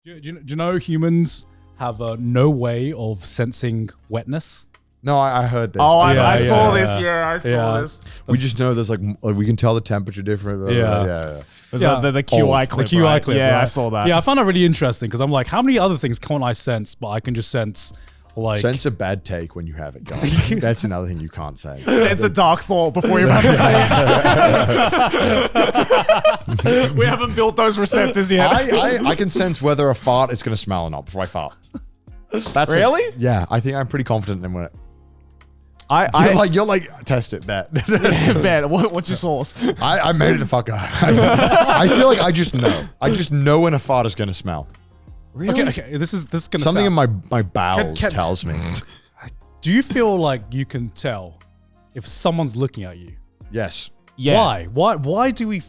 Do you know humans have no way of sensing wetness? No, I heard this. Oh, I saw this. Yeah, I saw this. We just know there's like we can tell the temperature different. Yeah. The QI clip. The QI right? clip. Yeah, right? I saw that. Yeah, I found that really interesting because I'm like, how many other things can't I sense, but I can just sense like Sense a bad take when you have it, guys. That's another thing you can't say. Sense a dark thought before you're about to say it. We haven't built those receptors yet. I can sense whether a fart is going to smell or not before I fart. That's Really? Yeah, I think I'm pretty confident in it. You're like, test it, bet. Bet. What's your source? I made it the fuck up. I feel like I just know. I just know when a fart is going to smell. Really? Okay. This is gonna Something sound, in my bowels tells me. Do you feel like you can tell if someone's looking at you? Yes. Yeah. Why do we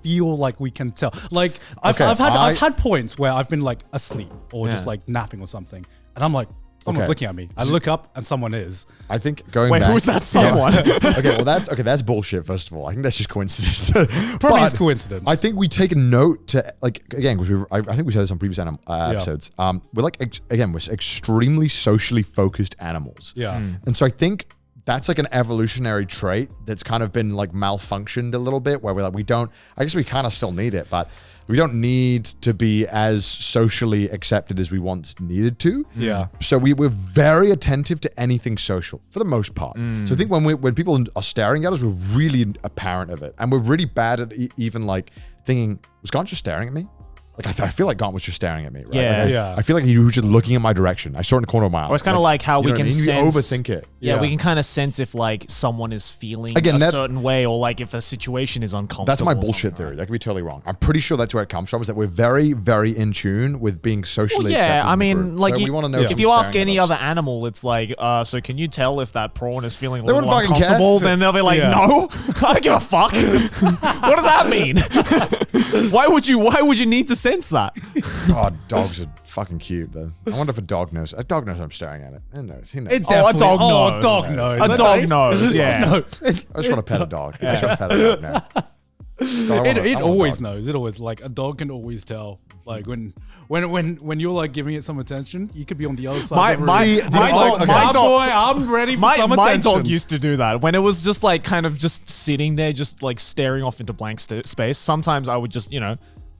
feel like we can tell? Like I've had points where I've been like asleep or just like napping or something, and I'm like, someone's looking at me. I look up and someone is. I think going back. Wait, who's that someone? That's bullshit. First of all, I think that's just coincidence. Probably is coincidence. I think we take a note to like again because I think we said this on previous episodes. We're like we're extremely socially focused animals. Yeah. And so I think that's like an evolutionary trait that's kind of been like malfunctioned a little bit where we're like, I guess we kind of still need it, but we don't need to be as socially accepted as we once needed to. Yeah. So we're very attentive to anything social for the most part. So I think when people are staring at us, we're really apparent of it. And we're really bad at even like thinking, was Gaunt just staring at me? Like I feel like Gaunt was just staring at me, right? Yeah. I feel like he was just looking in my direction. I saw it in the corner of my eye. Or it's kind of like how we can sense. You overthink it. Yeah, we can kind of sense if like someone is feeling Again, a certain way or like if a situation is uncomfortable. That's my bullshit theory. That could be totally wrong. I'm pretty sure that's where it comes from, is that we're very, very in tune with being socially accepted. I mean, like we want to know if you ask any other animal, it's like, so can you tell if that prawn is feeling a little uncomfortable? Then they'll be like, no, I don't give a fuck. What does that mean? Why would you need to sense that? Oh, dogs are fucking cute though. I wonder if a dog knows. A dog knows I'm staring at it. It knows. He knows. A dog knows. A dog knows. Yeah. Knows. I just want to pet a dog. I just want to pet a dog now. It always knows. It always like a dog can always tell. Like when you're like giving it some attention, you could be on the other side. My dog, I'm ready for some attention. My dog used to do that when it was just like kind of just sitting there, just like staring off into blank space. Sometimes I would just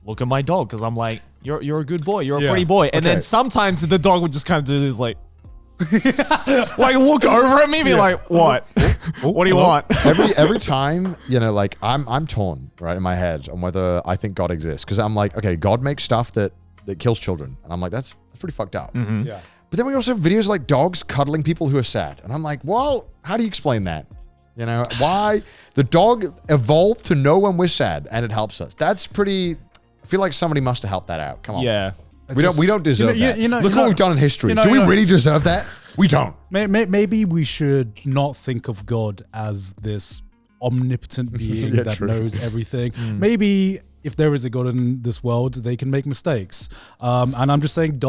look at my dog because I'm like, you're a good boy, you're a pretty boy, and then sometimes the dog would just kind of do this like. Like look over at me, be like, "What? What do you want?" every time, like I'm torn right in my head on whether I think God exists because I'm like, okay, God makes stuff that kills children, and I'm like, that's pretty fucked up. Mm-hmm. Yeah. But then we also have videos like dogs cuddling people who are sad, and I'm like, well, how do you explain that? Why the dog evolved to know when we're sad and it helps us? That's pretty. I feel like somebody must have helped that out. Come on. Yeah. We don't deserve that. Look what we've done in history. Do we really deserve that? We don't. Maybe we should not think of God as this omnipotent being that knows everything. Maybe if there is a God in this world, they can make mistakes. And I'm just saying,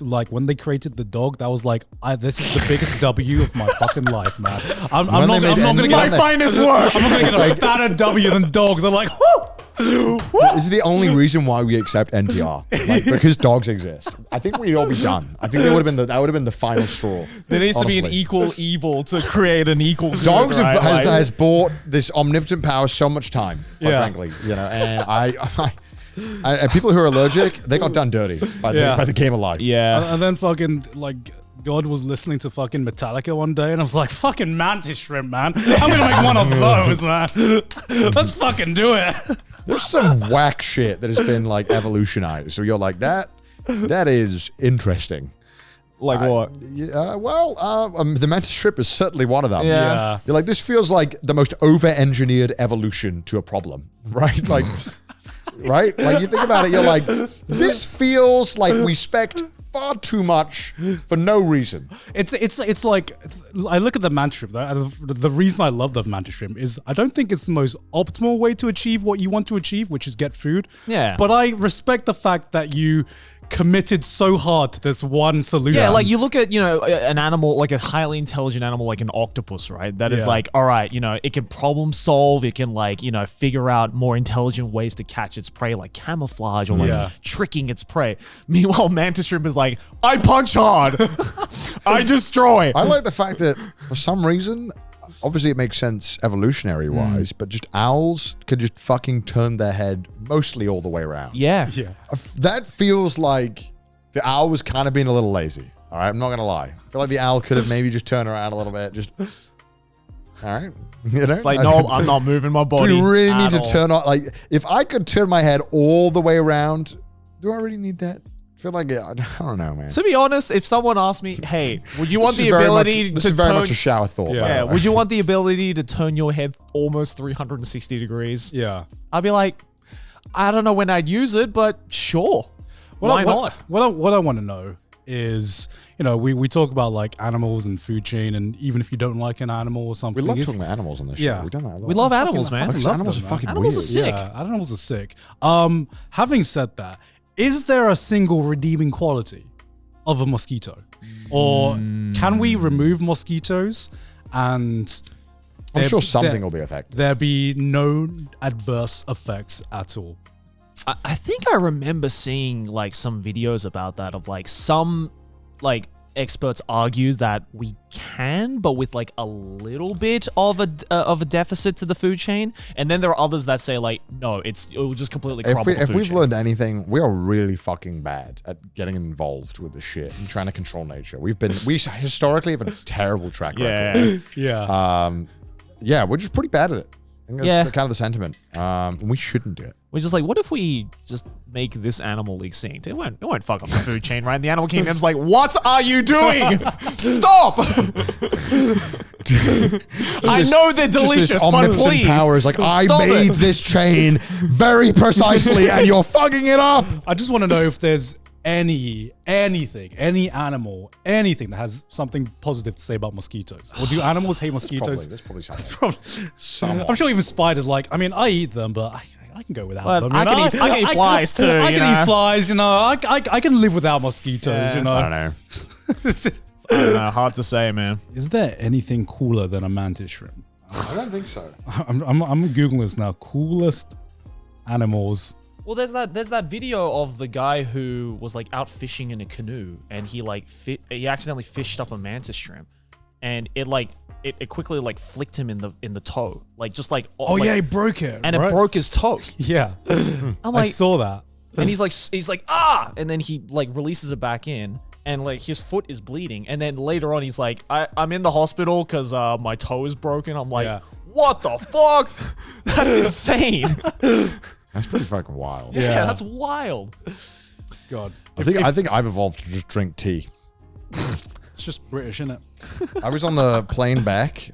like when they created the dog, that was like, this is the biggest W of my fucking life, man. I'm not going to get my finest work. I'm not going to get a fatter W than dogs. I'm like, whoo! This is the only reason why we accept NTR, because dogs exist. I think we'd all be done. I think that would have been the final straw. There needs to be an equal evil to create an equal good. Dogs has bought this omnipotent power so much time, quite frankly. And people who are allergic, they got done dirty by the game of life. Yeah, and then fucking like. God was listening to fucking Metallica one day and I was like, fucking Mantis shrimp, man. I'm gonna make one of those, man. Let's fucking do it. There's some whack shit that has been like evolutionized. So you're like, that is interesting. Like what? The Mantis shrimp is certainly one of them. Yeah. You're like, this feels like the most over-engineered evolution to a problem, right? Like, right? Like you think about it, you're like, this feels like we spec far too much for no reason. It's like I look at the mantis shrimp. The reason I love the mantis shrimp is I don't think it's the most optimal way to achieve what you want to achieve, which is get food. Yeah. But I respect the fact that you committed so hard to this one solution. Yeah, like you look at, an animal, like a highly intelligent animal like an octopus, right? That is like, all right, it can problem solve, it can figure out more intelligent ways to catch its prey, like camouflage or tricking its prey. Meanwhile, mantis shrimp is like, I punch hard, I destroy. I like the fact that for some reason, obviously it makes sense evolutionary wise, but just owls could just fucking turn their head mostly all the way around. Yeah. That feels like the owl was kind of being a little lazy. All right, I'm not gonna lie. I feel like the owl could have maybe just turned around a little bit. Just all right, It's like, no, I'm not moving my body. Do we really need to all. turn on? Like, if I could turn my head all the way around, do I really need that? I feel like I don't know, man. To be honest, if someone asked me, hey, would you want This the is very ability much- This to is very turn... much a shower thought. by the Yeah, way. would you want the ability to turn your head almost 360 degrees? Yeah. I'd be like, I don't know when I'd use it, but sure. Why not? What I want to know is, we talk about like animals and food chain, and even if you don't like an animal or We something. love talking about animals on this show. Yeah. We've done that a lot. We love animals, man. Because love animals them, are man. fucking Animals weird. are sick. Yeah, animals are sick. Having said that, is there a single redeeming quality of a mosquito? Or can we remove mosquitoes and I'm there- sure something there- will be affected. there be no adverse effects at all? I think I remember seeing like some videos about that of like some like experts argue that we can, but with like a little bit of a deficit to the food chain, and then there are others that say like, no, it will just completely crumble the If food we've chain. learned anything, we are really fucking bad at getting involved with this shit and trying to control nature. We historically have a terrible track record. Yeah. We're just pretty bad at it. I think that's kind of the sentiment. And we shouldn't do it. We're just like, what if we just make this animal extinct? It won't fuck up the food chain, right? And the animal kingdom's like, what are you doing? Stop! I know they're delicious, Just this but omnipotent please. power is like, I stop made it." this chain very precisely and you're fucking it up. I just want to know if there's any animal, anything that has something positive to say about mosquitoes. Or do animals hate mosquitoes? There's probably something. Probably. Somewhat. I'm sure even spiders I eat them, but I can go without But them. I can eat flies too, I you can know? eat flies, I can live without mosquitoes, Yeah. I don't know. It's just- I don't know, hard to say, man. is there anything cooler than a mantis shrimp? I don't think so. I'm Googling this now. Coolest animals. Well, there's that video of the guy who was like out fishing in a canoe, and he he accidentally fished up a mantis shrimp, and it quickly like flicked him in the toe, Oh yeah, he broke it. and right? it broke his toe. Yeah. I'm I like, saw that. and he's like ah, and then he like releases it back in, and like his foot is bleeding, and then later on he's like, I'm in the hospital because my toe is broken. I'm like, Yeah. what the fuck? That's insane. That's pretty fucking wild. Yeah, that's wild. God. I think I've evolved to just drink tea. It's just British, isn't it? I was on the plane back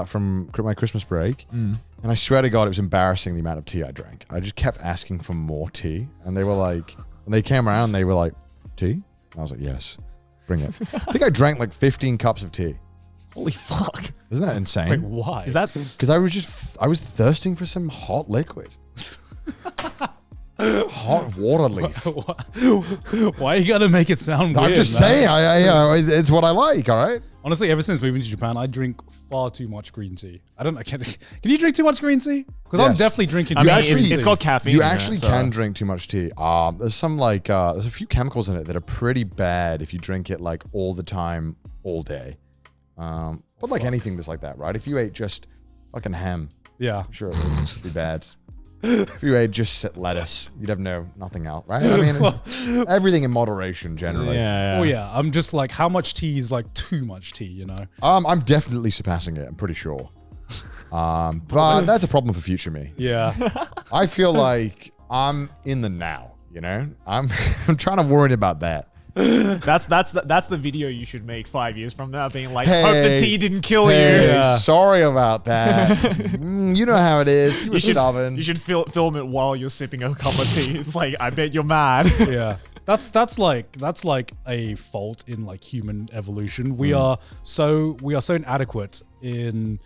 from my Christmas break, and I swear to God, it was embarrassing the amount of tea I drank. I just kept asking for more tea, and they were like, when they came around, they were like, tea? And I was like, yes, bring it. I think I drank like 15 cups of tea. Holy fuck. Isn't that insane? Like, why? Is that Because I was thirsting for some hot liquid. Hot water leaf. Why you gotta make it sound weird? I'm just man? saying, I it's what I like, all right? Honestly, ever since moving to Japan, I drink far too much green tea. Can you drink too much green tea? Because I'm Yes. definitely drinking I too mean, much green it's tea. got caffeine. You in it, actually so- can drink too much tea. There's some there's a few chemicals in it that are pretty bad if you drink it like all the time, all day. But like anything that's like that, right? If you ate just fucking ham, Yeah. I'm sure it would be bad. If you ate just lettuce, you'd have nothing else, right? I mean, everything in moderation generally. Yeah. Oh yeah. I'm just like, how much tea is like too much tea? You know? I'm definitely surpassing it. I'm pretty sure. But that's a problem for future me. Yeah. I feel like I'm in the now. You know, I'm trying to worry about that. That's the video you should make 5 years from now, being like, Hey, hope the tea didn't kill Hey, you. Yeah. sorry about that. You know how it is. You were You stubborn. should film it while you're sipping a cup of tea. It's like, I bet you're mad. Yeah. That's like a fault in like human evolution. We are so inadequate in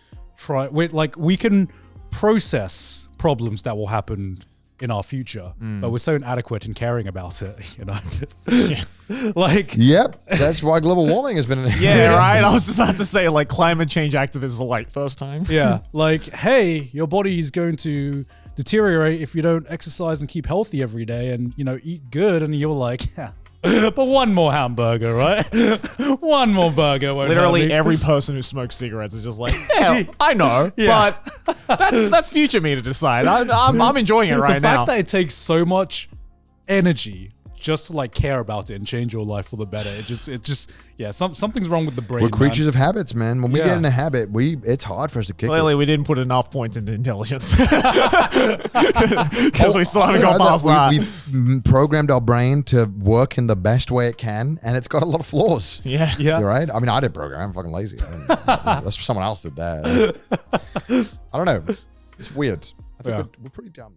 we can process problems that will happen in our future, but we're so inadequate in caring about it, you know? Yeah. Like, Yep, that's why global warming has been. Yeah, right. I was just about to say, like, climate change activists are like, first time. yeah, like, hey, your body is going to deteriorate if you don't exercise and keep healthy every day and, you know, eat good. And you're like, yeah, but one more hamburger, right? One more burger. Won't Literally hurt me. every person who smokes cigarettes is just like, yeah, I know, but that's future me to decide. I'm enjoying it right the now. fact that it takes so much energy just to like care about it and change your life for the better. It just yeah, something's wrong with the brain. We're creatures man. of habits, man. When we Yeah. get in a habit, it's hard for us to kick Clearly, it. we didn't put enough points into intelligence because we still haven't got past that. We've programmed our brain to work in the best way it can, and it's got a lot of flaws. Yeah. Yeah. You're right. I mean, I didn't program. I'm fucking lazy. That's someone else did that. I don't know. It's weird. I think Yeah. we're pretty dumb.